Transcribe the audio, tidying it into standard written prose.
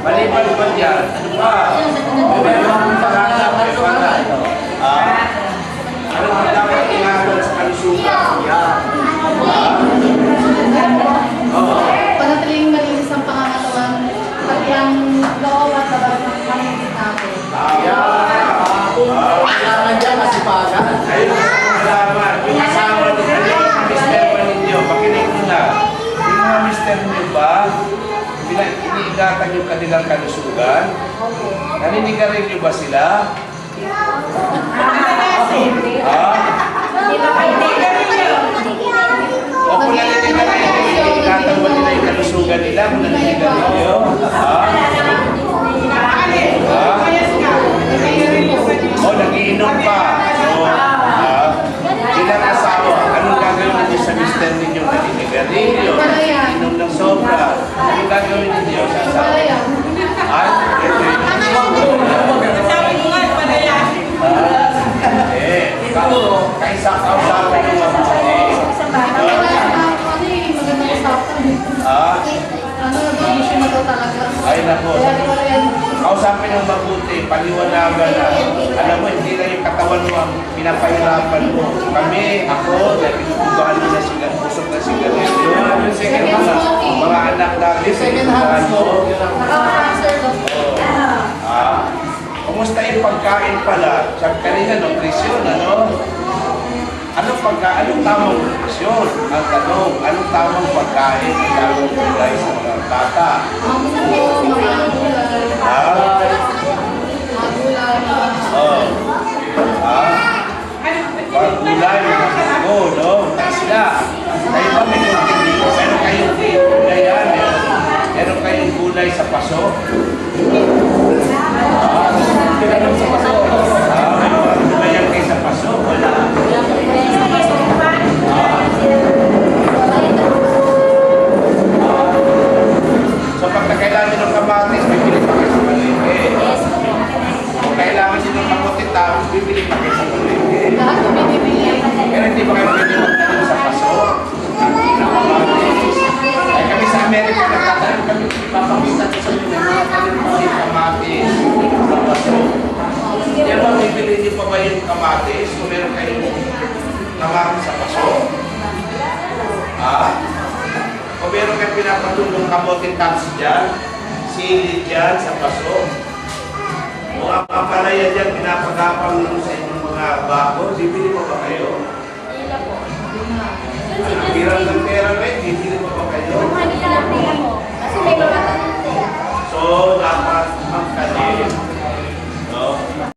Maliban ba dyan? May mga pagkakala may pala. Ano ang dapat ingatan sa kalusugan? Yan. Panatiling malinis ang pangangatawan, pati ang loob at labas ng pamilya natin. Kailangan dyan kasipagan. Ayun, salamat. Yung asawa ni mister ba ninyo? Pakinig mo na. Yung mga mister nyo ba, iniigatan yung kanilang kalusugan? Naninigarin nyo ba sila? O kung naninigarin nyo, iniigatan mo nila yung kalusugan nila? Kung naninigarin nyo? O, nagiinom pa. Bilang asawa, anong gagawin ninyo sa mister ninyo? Naninigarilyo, inom ng sobra. Anong gagawin ninyo sa asawa? Ito yun. Kaysa kausapin ng mabuti. Ay nako. Kausapin ng mabuti, paliwanagan na. Alam mo, hindi na yung katawan mo ang pinapahirapan mo. Kami, ako, dahil pinupugahan mo na sila, pusok na sigarilyo. Mga anak natin, pinupugahan mo. Kumusta yung pagkain pala? Sabi kanina, nutrisyon, ano? Anong tamang nutrisyon? Ang tanong, anong tamang pagkain ang tamang gulay sa mga bata? Gulay, no? Sila. Kayo ba may kunting dito? Meron kayong gulay yan? Meron kayong gulay sa paso? Meron sa paso? May mga gulay yan kayo sa paso? Wala. So pag kailangan nyo ng kamatis, bibili pa kayo sa palengke. Kung kailangan nyo ng kamuti tapos, bibili pa kayo sa palengke. Pero hindi ba kayo pwede magtanim sa paso? Ay kami sa Amerika, nagtatanim kami, ipapakita sa inyo ng mga tanim pa yung kamatis sa paso. Kaya ba, bibili nyo pa ba yung kamatis kung meron kayong kamatis sa paso? O meron kayong pinapatulong kamote tops dyan, silid dyan sa paso. O ang papalaya dyan, pinapagapang nyo sa inyong mga bako, bibili pa ba kayo? Hirap ng pera ba, bibili pa ba kayo? Kasi may mga